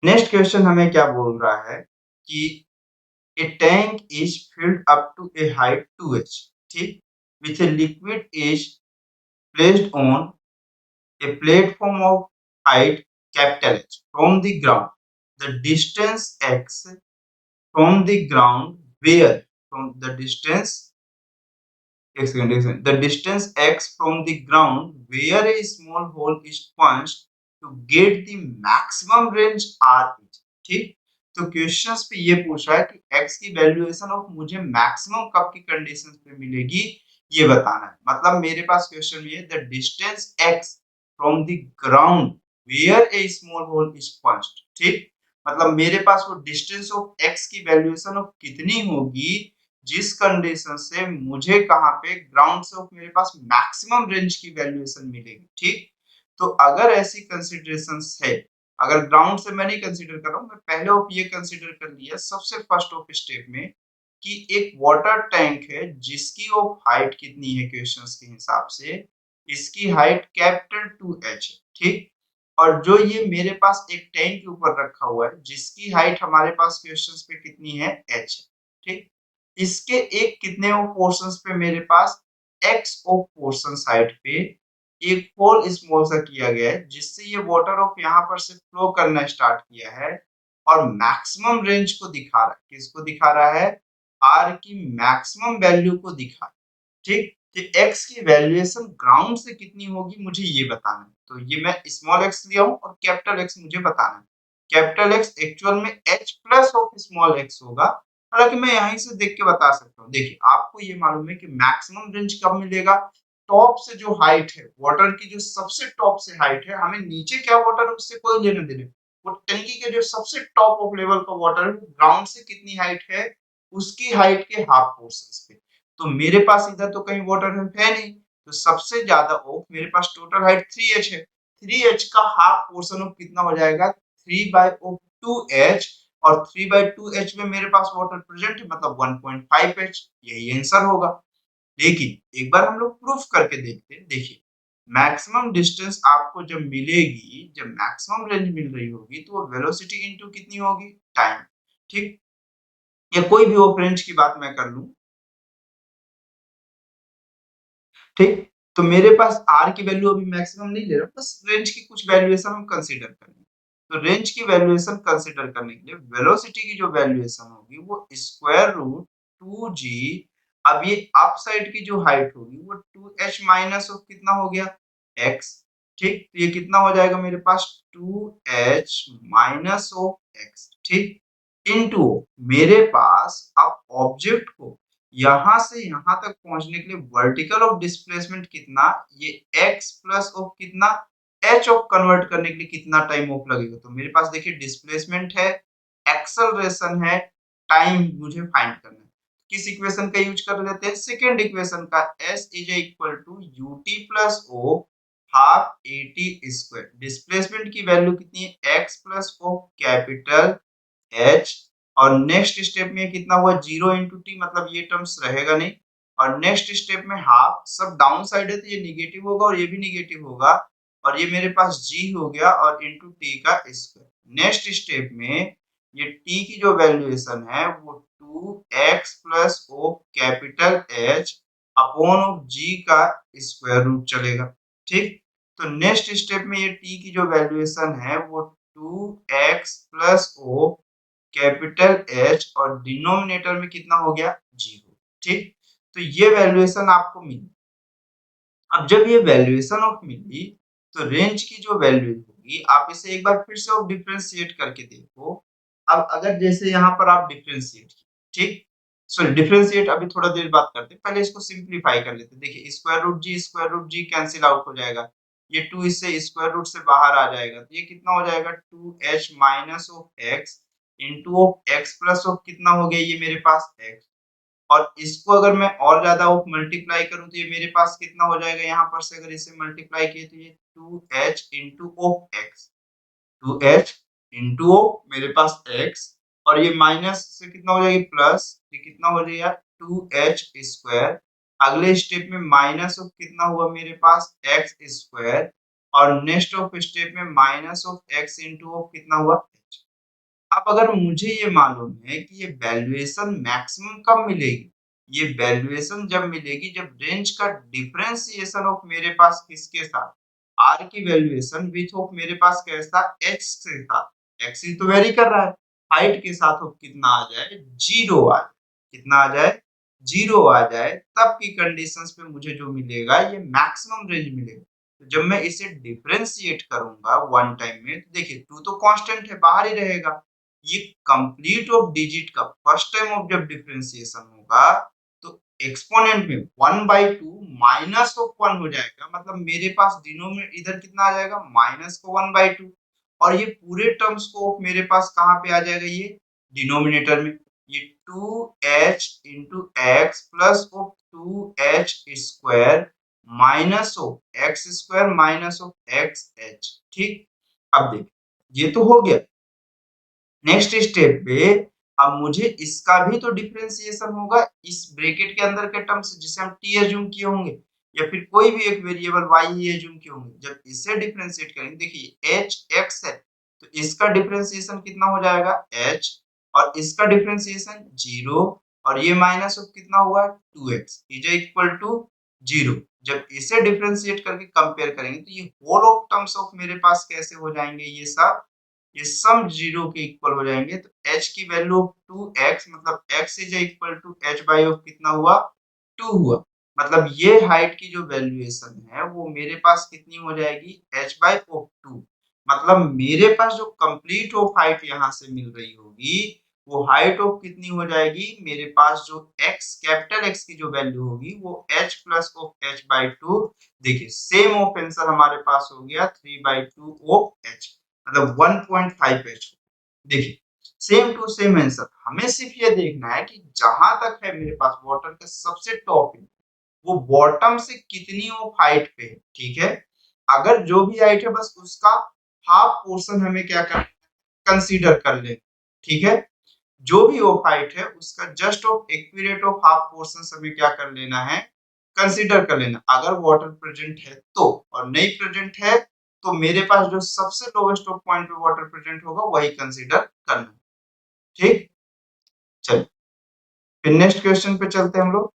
Next question हमें क्या बोल रहा है कि a tank is filled up to a height 2h, ठीक, with a liquid is placed on a platform of height capital H from the ground. The distance x from the ground where from the distance the distance x from the ground where a small hole is punched to get the maximum range r is, ठीक। तो questions पे ये पूछ रहा है कि x की valuation of मुझे मैक्सिमम कब की कंडीशंस पे मिलेगी ये बताना है। मतलब मेरे पास क्वेश्चन में है the distance x from the ground where a small hole is punched, ठीक। मतलब मेरे पास वो डिस्टेंस ऑफ x की वैल्यूएशन ऑफ कितनी होगी जिस कंडीशन से मुझे कहां पे ग्राउंड से मेरे पास मैक्सिमम रेंज की वैल्यूएशन मिलेगी, ठीक। तो अगर ऐसी कंसीडरेशंस है, अगर ग्राउंड से मैं नहीं कंसीडर कर रहा हूं, मैं पहले ऑफ ये कंसीडर कर लिया सबसे फर्स्ट ऑफ स्टेप में कि एक वाटर टैंक है जिसकी ऑफ हाइट कितनी है क्वेश्चंस के हिसाब से, इसकी हाइट कैपिटल 2h है, ठीक। और जो ये मेरे पास एक टैंक के ऊपर रखा हुआ है जिसकी हाइट हमारे पास क्वेश्चंस पे कितनी है, h, ठीक। इसके एक कितने ऑफ पोर्शंस पे मेरे पास x ऑफ पोर्शन साइड पे एक होल स्मॉल सा किया गया है जिससे ये वाटर ऑफ यहाँ पर से फ्लो करना स्टार्ट किया है और मैक्सिमम रेंज को दिखा रहा है। किसको दिखा रहा है? r की मैक्सिमम वैल्यू को दिखा रहा है, ठीक। तो x की वैल्यूएशन ग्राउंड से कितनी होगी मुझे ये बताना है। तो ये मैं स्मॉल x लिया हूं और कैपिटल X मुझे बताना है। कैपिटल X एक्चुअल में h plus of small x होगा। हालांकि मैं यहीं से देख के बता सकता हूँ। देखिए आपको ये मालूम है कि मैक्सिमम रेंज कब मिलेगा? टॉप से जो हाइट है, वाटर की जो सबसे टॉप से हाइट है, हमें नीचे क्या वाटर है उससे कोई लेना देना। वो टंकी के जो सबसे टॉप ऑफ लेवल का वाटर है, ग्राउंड से कितनी हाइट है उसकी हाइट के हाफ पोर्शन पे। तो मेरे पास इधर तो कहीं वाटर है नहीं, तो सबसे ज्यादा ऑफ मेरे पास टोटल हाइट 3h है। 3h का हाफ पोर्शन ऑफ कितना हो जाएगा? 3 बाय ऑफ 2h, और 3 बाय 2h में मेरे पास वाटर प्रेजेंट है मतलब 1.5h, यही आंसर होगा। लेकिन एक बार हम लोग प्रूफ करके देखते हैं। देखिए मैक्सिमम डिस्टेंस आपको जब मिलेगी, जब मैक्सिमम रेंज मिल रही होगी तो वो वेलोसिटी इनटू कितनी होगी? टाइम, ठीक। या कोई भी ऑफ रेंज की बात मैं कर लूं, ठीक। तो मेरे पास r की वैल्यू अभी मैक्सिमम नहीं ले रहा, बस रेंज की कुछ वैल्यूएशन हम कंसीडर करेंगे। तो रेंज की वैल्यूएशन कंसीडर करने के लिए वेलोसिटी की जो वैल्यूएशन होगी वो स्क्वायर रूट 2g, अब ये अप साइड की जो हाइट होगी वो 2h माइनस ऑफ कितना हो गया? x, ठीक। तो ये कितना हो जाएगा मेरे पास? 2h माइनस ऑफ x, ठीक, इनटू मेरे पास अब ऑब्जेक्ट को यहाँ से यहाँ तक पहुंचने के लिए वर्टिकल ऑफ डिस्प्लेसमेंट कितना, ये x प्लस ऑफ कितना h ऑफ कन्वर्ट करने के लिए कितना टाइम ऑफ लगेगा। तो मेरे पास देखिए डिस्प्लेसमेंट है, एक्सेलरेशन है, टाइम मुझे फाइंड करना है। किस इक्वेशन का यूज कर लेते हैं? सेकेंड इक्वेशन का, s is equal to ut plus o half at square. Displacement की वैल्यू कितनी है? x plus of capital h, और नेक्स्ट स्टेप में कितना हुआ? 0 इंटू टी, मतलब ये टर्म्स रहेगा नहीं। और नेक्स्ट स्टेप में हाफ, सब डाउन साइड है तो ये निगेटिव होगा और ये भी निगेटिव होगा, और ये मेरे पास g हो गया और इंटू टी का स्क्वायर। नेक्स्ट स्टेप में ये t की जो वैल्यूएशन है वो 2x plus of capital H upon of g का स्क्वायर रूट चलेगा, ठीक। तो नेक्स्ट स्टेप में ये t की जो वैल्यूएशन है वो 2x plus of capital H और डिनोमिनेटर में कितना हो गया? 0, ठीक। तो ये वैल्यूएशन आपको मिली। अब जब ये वैल्यूएशन ऑफ मिली तो रेंज की जो वैल्यू होगी आप इसे एक बार फिर से ऑफ डिफरेंशिएट करके देखो। अब अगर जैसे यहाँ पर आप डिफरेंशिएट, ठीक, सॉरी डिफरेंशिएट अभी थोड़ा देर बात करते हैं, पहले इसको सिंपलीफाई कर लेते हैं। देखिए स्क्वायर रूट जी कैंसिल आउट हो जाएगा, ये 2 इससे स्क्वायर रूट से बाहर आ जाएगा, तो ये कितना हो जाएगा? 2h minus of x into of x plus of कितना हो गया ये मेरे पास x, और इसको अगर मैं और ज्यादा ऑफ मल्टीप्लाई करूं तो ये मेरे पास कितना हो जाएगा? यहाँ पर से अगर इसे मल्टीप्लाई किए तो ये 2h into of x, 2h into of मेरे पास x, और ये माइनस से कितना हो जाएगा? प्लस, ये कितना हो जाएगा? 2h square. अगले स्टेप में माइनस ऑफ कितना हुआ मेरे पास? x स्क्वायर, और नेक्स्ट ऑफ स्टेप में minus of x into of कितना हुआ? h। अब अगर मुझे ये मालूम है कि ये वैल्यूएशन मैक्सिमम कब मिलेगी, ये वैल्यूएशन जब मिलेगी जब रेंज का डिफरेंशिएशन ऑफ मेरे पास किसके साथ, आर की वैल्यूएशन विथ ऑफ मेरे पास कैसा एक्स के साथ, एक्स ही तो वेरी कर रहा है, हाइट के साथ ऑफ कितना आ जाए, जीरो आ जाए, कितना आ जाए, जीरो आ जाए, तब की कंडीशंस पे मुझे जो मिलेगा ये मैक्सिमम रेंज मिलेगा। तो जब मैं इसे डिफरेंशिएट करूंगा वन टाइम में, तो देखिए टू तो कांस्टेंट है, बाहर ही रहेगा, ये कंप्लीट ऑफ डिजिट का फर्स्ट टाइम ऑफ जब डिफरेंशिएशन होगा तो एक्सपोनेंट में 1/2 माइनस ऑफ 1 हो जाएगा, मतलब मेरे पास डिनोमिनेटर इधर कितना आ जाएगा, माइनस को 1/2, और ये पूरे टर्म्स को मेरे पास कहाँ पे आ जाएगा, ये डिनोमिनेटर में, ये 2h into x plus of 2h square minus of x square minus of x H. ठीक, अब देखिए ये तो हो गया। नेक्स्ट स्टेप पे अब मुझे इसका भी तो डिफरेंशिएशन होगा इस ब्रैकेट के अंदर के टर्म से, जिसे हम टी एज्यूम किए होंगे या फिर कोई भी एक वेरिएबल y ही एज्यूम किए होंगे। जब इसे डिफरेंशिएट करेंगे, देखिए h x है तो इसका डिफरेंशिएशन कितना हो जाएगा h, और इसका डिफरेंशिएशन 0, और ये माइनस ऑफ कितना हुआ 2x इज इक्वल टू 0। जब इसे डिफरेंशिएट करके कंपेयर करेंगे तो ये होल ऑफ टर्म्स ऑफ मेरे पास कैसे हो जाएंगे, ये सम 0 के इक्वल हो जाएंगे। तो h की वैल्यू ऑफ 2x मतलब x is equal to h by of कितना हुआ 2 हुआ, मतलब ये हाइट की जो वैल्यूएशन है वो मेरे पास कितनी हो जाएगी h बाय ऑफ 2, मतलब मेरे पास जो कंप्लीट ऑफ हाइट यहाँ से मिल रही होगी वो हाइट ऑफ कितनी हो जाएगी, मेरे पास जो x कैपिटल X की जो वैल्यू होगी वो h plus of h by 2। देखिए सेम ऑफ आंसर हमारे पास हो गया 3/2 ऑफ h, मतलब 1.5 एच। देखिए सेम टू सेम आंसर, हमें सिर्फ ये देखना है कि जहां तक है मेरे पास वाटर का सबसे टॉप है वो बॉटम से कितनी ऑफ हाइट पे है। ठीक है, अगर जो भी हाइट है बस उसका हाफ पोर्शन हमें क्या करना है, कंसीडर कर ले। ठीक है, जो भी ऑफ हाइट है उसका just of equivalent of half portion हमें क्या कर लेना है, कंसीडर कर लेना, अगर वाटर प्रेजेंट है तो, और नहीं प्रेजेंट है तो मेरे पास जो सबसे लोवेस्ट ऑफ पॉइंट पे वाटर प्रेजेंट होगा वही कंसीडर करना। ठीक, चलिए फिर नेक्स्ट क्वेश्चन पे चलते हैं हम लोग।